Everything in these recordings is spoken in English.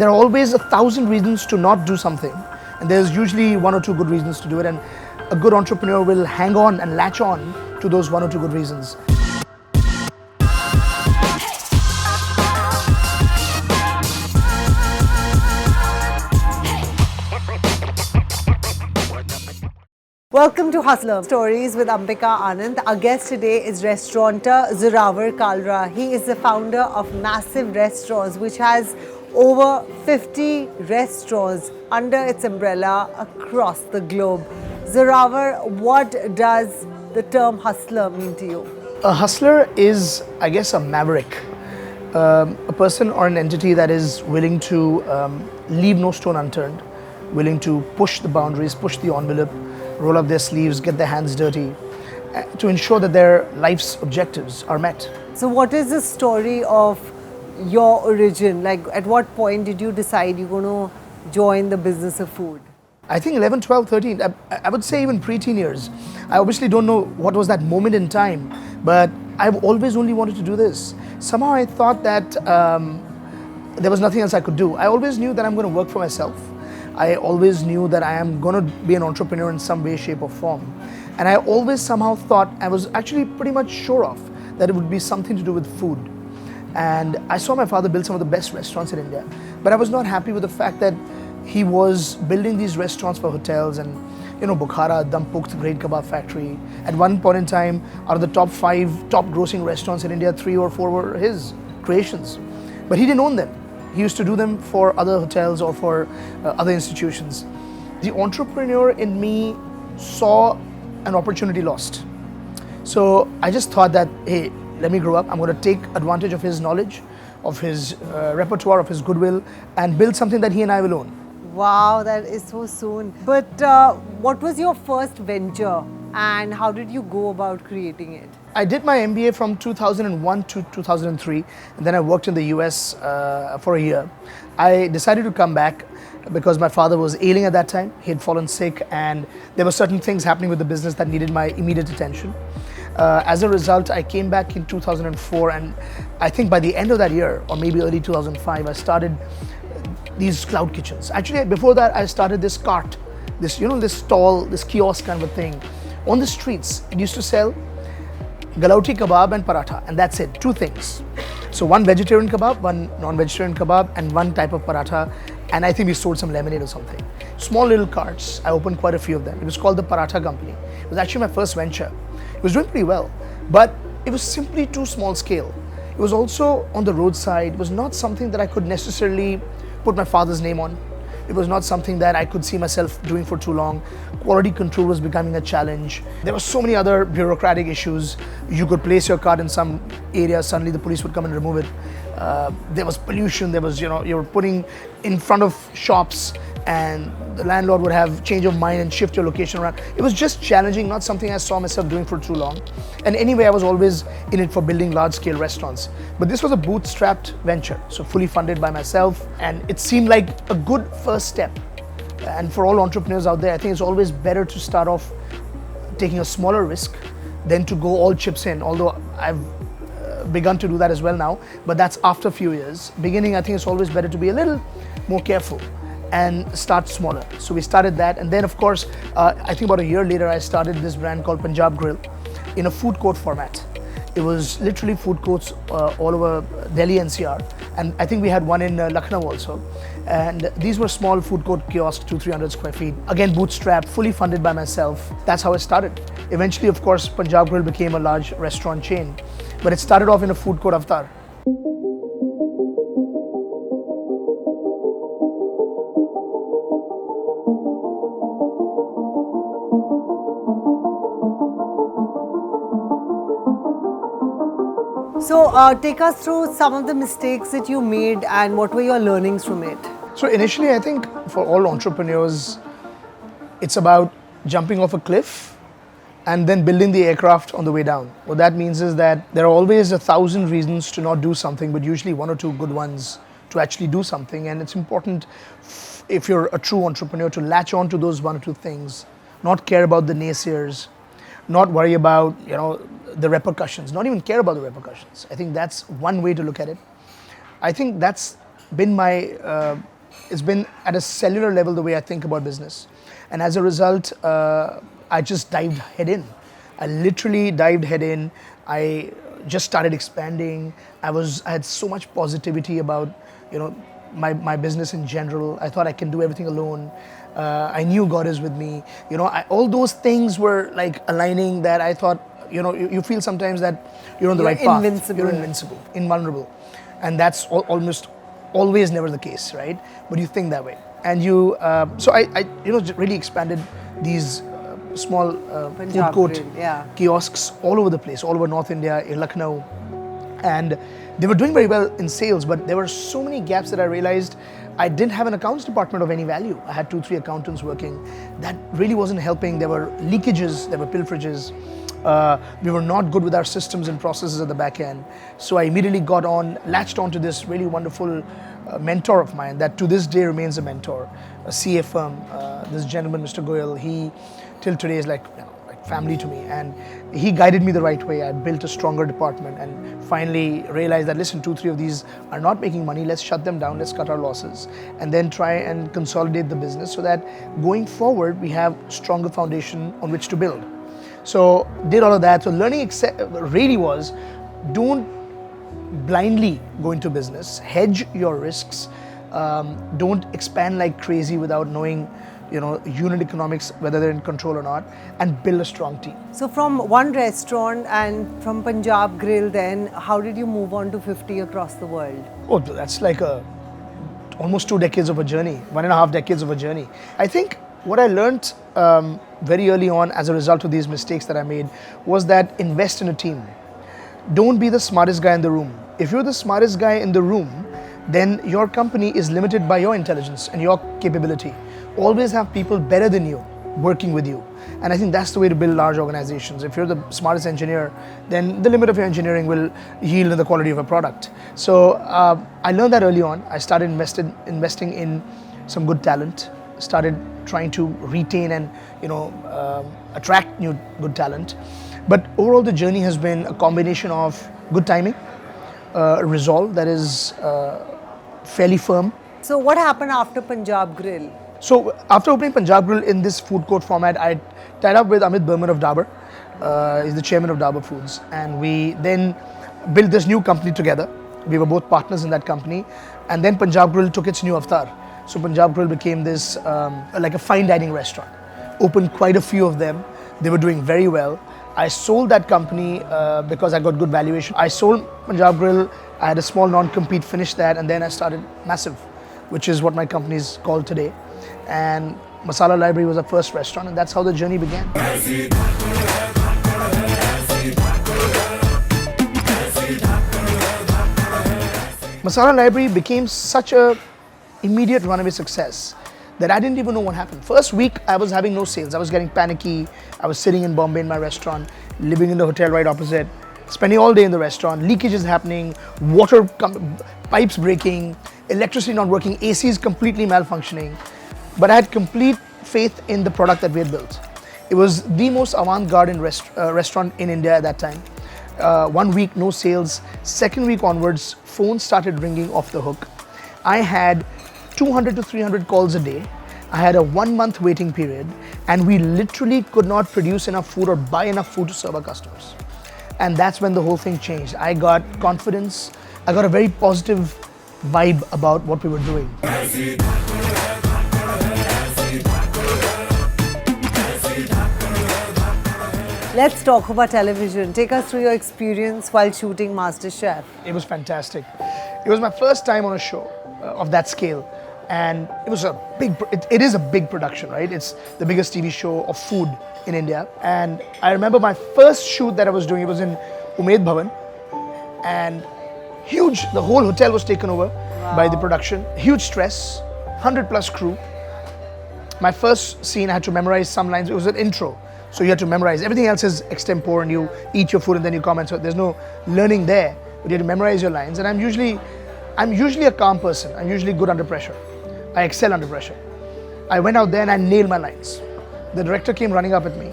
there are always 1,000 reasons to not do something, and there's usually 1 or 2 good reasons to do it, and a good entrepreneur will hang on and latch on to those 1 or 2 good reasons. Welcome to Hustlr Stories with Ambika Anand. Our guest today is restaurateur Zorawar Kalra. He is the founder of massive restaurants which has over 50 restaurants under its umbrella across the globe. Zorawar, what does the term hustler mean to you? A hustler is, I guess, a maverick, a person or an entity that is willing to leave no stone unturned, willing to push the boundaries, push the envelope, roll up their sleeves, get their hands dirty, to ensure that their life's objectives are met. So what is the story of your origin? Like, at what point did you decide you're going to join the business of food? I think 11, 12, 13, I would say even pre-teen years. I obviously don't know what was that moment in time, but I've always only wanted to do this. Somehow I thought that there was nothing else I could do. I always knew that I'm going to work for myself. I always knew that I am going to be an entrepreneur in some way, shape or form. And I always somehow thought, I was actually pretty much sure of, that it would be something to do with food. And I saw my father build some of the best restaurants in India. But I was not happy with the fact that he was building these restaurants for hotels and, you know, Bukhara, Dampukht, Great Kebab Factory. At one point in time, out of the top 5 top grossing restaurants in India, 3 or 4 were his creations. But he didn't own them. He used to do them for other hotels or for other institutions. The entrepreneur in me saw an opportunity lost. So I just thought that, hey, let me grow up. I'm going to take advantage of his knowledge, of his repertoire, of his goodwill, and build something that he and I will own. Wow, that is so soon. But what was your first venture and how did you go about creating it? I did my MBA from 2001 to 2003, and then I worked in the US for a year. I decided to come back because my father was ailing at that time. He had fallen sick and there were certain things happening with the business that needed my immediate attention. As a result, I came back in 2004, and I think by the end of that year, or maybe early 2005, I started these cloud kitchens. Actually, before that, I started this cart, this stall, this kiosk kind of a thing on the streets. It used to sell galauti kebab and paratha, and that's it, 2 things. So 1 vegetarian kebab, 1 non-vegetarian kebab, and 1 type of paratha, and I think we sold some lemonade or something. Small little carts, I opened quite a few of them. It was called the Paratha Company. It was actually my first venture. It was doing pretty well, but it was simply too small scale. It was also on the roadside. It was not something that I could necessarily put my father's name on. It was not something that I could see myself doing for too long. Quality control was becoming a challenge. There were so many other bureaucratic issues. You could place your cart in some area, suddenly the police would come and remove it. There was pollution, there was, you were putting in front of shops and the landlord would have change of mind and shift your location around. It was just challenging, not something I saw myself doing for too long. And anyway, I was always in it for building large-scale restaurants. But this was a bootstrapped venture, so fully funded by myself, and it seemed like a good first step. And for all entrepreneurs out there, I think it's always better to start off taking a smaller risk than to go all chips in, although I've begun to do that as well now, but that's after a few years. Beginning, I think it's always better to be a little more careful and start smaller. So we started that, and then of course, I think about a year later, I started this brand called Punjab Grill in a food court format. It was literally food courts all over Delhi NCR, and I think we had one in Lucknow also. And these were small food court kiosks, 200-300 square feet. Again, bootstrapped, fully funded by myself. That's how it started. Eventually, of course, Punjab Grill became a large restaurant chain, but it started off in a food court avatar. So take us through some of the mistakes that you made and what were your learnings from it? So initially, I think for all entrepreneurs, it's about jumping off a cliff and then building the aircraft on the way down. What that means is that there are always 1,000 reasons to not do something, but usually 1 or 2 good ones to actually do something. And it's important, if you're a true entrepreneur, to latch on to those 1 or 2 things, not care about the naysayers, not worry about the repercussions, not even care about the repercussions. I think that's one way to look at it. I think that's been my It's been at a cellular level the way I think about business. And as a result, I just dived head in. I literally dived head in. I just started expanding. I had so much positivity about, my business in general. I thought I can do everything alone. I knew God is with me. All those things were like aligning that I thought, you feel sometimes that you're on the right path. You're invincible, invulnerable. And that's almost always never the case, right? But you think that way. And so I really expanded these small food court kiosks all over the place, all over North India, in Lucknow. And they were doing very well in sales, but there were so many gaps that I realized I didn't have an accounts department of any value. I had 2-3 accountants working. That really wasn't helping. There were leakages, there were pilferages. We were not good with our systems and processes at the back end. So I immediately latched onto this really wonderful mentor of mine that to this day remains a mentor, a CA firm. This gentleman, Mr. Goyal, he till today is like family to me, and he guided me the right way. I built a stronger department and finally realized that, listen, 2-3 of these are not making money. Let's shut them down. Let's cut our losses and then try and consolidate the business so that going forward we have stronger foundation on which to build. So did all of that. So learning really was, don't blindly go into business. Hedge your risks. Don't expand like crazy without knowing unit economics, whether they're in control or not, and build a strong team. So from one restaurant and from Punjab Grill, then how did you move on to 50 across the world? Oh, that's like almost 2 decades of a journey, 1.5 decades of a journey. I think what I learned very early on as a result of these mistakes that I made was that invest in a team. Don't be the smartest guy in the room. If you're the smartest guy in the room, then your company is limited by your intelligence and your capability. Always have people better than you working with you. And I think that's the way to build large organizations. If you're the smartest engineer, then the limit of your engineering will yield in the quality of a product. So I learned that early on. I started investing in some good talent, started trying to retain and attract new good talent. But overall the journey has been a combination of good timing, resolve that is fairly firm. So what happened after Punjab Grill? So after opening Punjab Grill in this food court format, I tied up with Amit Burman of Dabur. He's the chairman of Dabur Foods. And we then built this new company together. We were both partners in that company. And then Punjab Grill took its new avatar. So Punjab Grill became this like a fine dining restaurant. Opened quite a few of them. They were doing very well. I sold that company because I got good valuation. I sold Punjab Grill. I had a small non-compete, finished that, and then I started Massive, which is what my company is called today. And Masala Library was our first restaurant, and that's how the journey began. Masala Library became such a immediate runaway success that I didn't even know what happened. First week, I was having no sales. I was getting panicky. I was sitting in Bombay in my restaurant, living in the hotel right opposite, spending all day in the restaurant, leakages happening, pipes breaking, electricity not working, ACs completely malfunctioning. But I had complete faith in the product that we had built. It was the most avant-garde restaurant in India at that time. 1 week, no sales. Second week onwards, phones started ringing off the hook. I had 200 to 300 calls a day. I had a 1-month waiting period, and we literally could not produce enough food or buy enough food to serve our customers. And that's when the whole thing changed. I got confidence. I got a very positive vibe about what we were doing. Let's talk about television. Take us through your experience while shooting MasterChef. It was fantastic. It was my first time on a show of that scale. And it was it is a big production, right? It's the biggest TV show of food in India. And I remember my first shoot that I was doing, it was in Umaid Bhavan. And huge, the whole hotel was taken over by the production. Huge stress, 100+ crew. My first scene, I had to memorize some lines. It was an intro. So you had to memorize. Everything else is extempore, and you eat your food and then you comment. So there's no learning there, but you have to memorize your lines. And I'm usually a calm person. I'm usually good under pressure. I excel under pressure. I went out there and I nailed my lines. The director came running up at me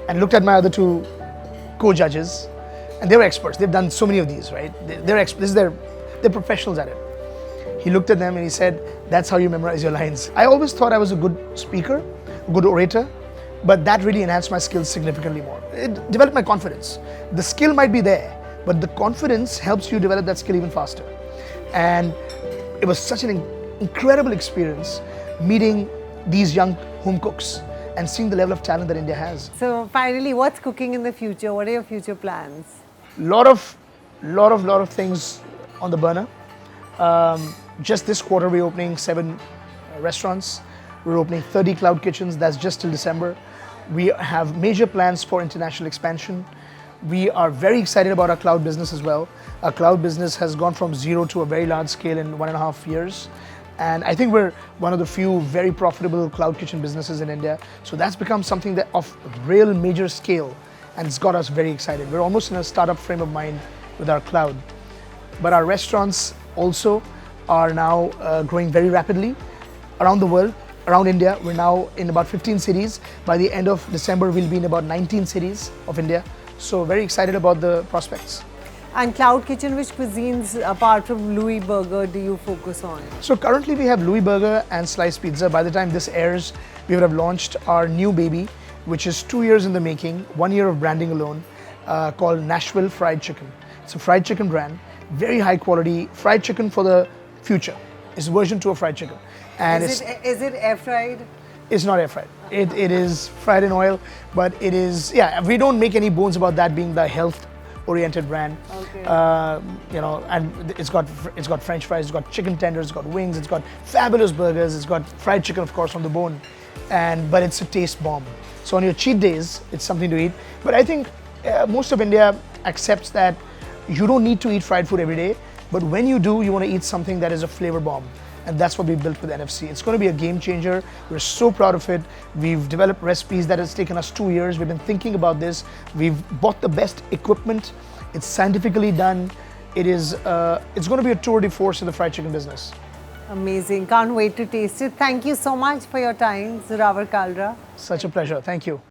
and looked at my other 2 co-judges, and they were experts. They've done so many of these, right? They're professionals at it. He looked at them and he said, that's how you memorize your lines. I always thought I was a good speaker, a good orator, but that really enhanced my skills significantly more. It developed my confidence. The skill might be there, but the confidence helps you develop that skill even faster. And it was such an incredible experience meeting these young home cooks and seeing the level of talent that India has. So finally, what's cooking in the future? What are your future plans? Lot of things on the burner. Just this quarter, we're opening 7 restaurants. We're opening 30 cloud kitchens. That's just till December. We have major plans for international expansion. We are very excited about our cloud business as well. Our cloud business has gone from 0 to a very large scale in 1.5 years. And I think we're one of the few very profitable cloud kitchen businesses in India. So that's become something that of real major scale, and it's got us very excited. We're almost in a startup frame of mind with our cloud. But our restaurants also are now growing very rapidly around the world, around India. We're now in about 15 cities. By the end of December, we'll be in about 19 cities of India. So very excited about the prospects. And Cloud Kitchen, which cuisines apart from Louis Burger do you focus on? So currently we have Louis Burger and Sliced Pizza. By the time this airs, we would have launched our new baby, which is 2 years in the making, 1 year of branding alone, called Nashville Fried Chicken. It's a fried chicken brand, very high quality fried chicken for the future. It's version 2 of fried chicken. And is it air fried? It's not air fried. It is fried in oil, but it is, yeah, we don't make any bones about that being the health oriented brand. Okay. And it's got French fries, it's got chicken tenders, it's got wings, it's got fabulous burgers, it's got fried chicken, of course, from the bone. But it's a taste bomb. So on your cheat days, it's something to eat. But I think most of India accepts that you don't need to eat fried food every day, but when you do, you want to eat something that is a flavor bomb. And that's what we built with NFC. It's going to be a game changer. We're so proud of it. We've developed recipes that has taken us 2 years. We've been thinking about this. We've bought the best equipment. It's scientifically done. It's going to be a tour de force in the fried chicken business. Amazing. Can't wait to taste it. Thank you so much for your time, Zorawar Kalra. Such a pleasure. Thank you.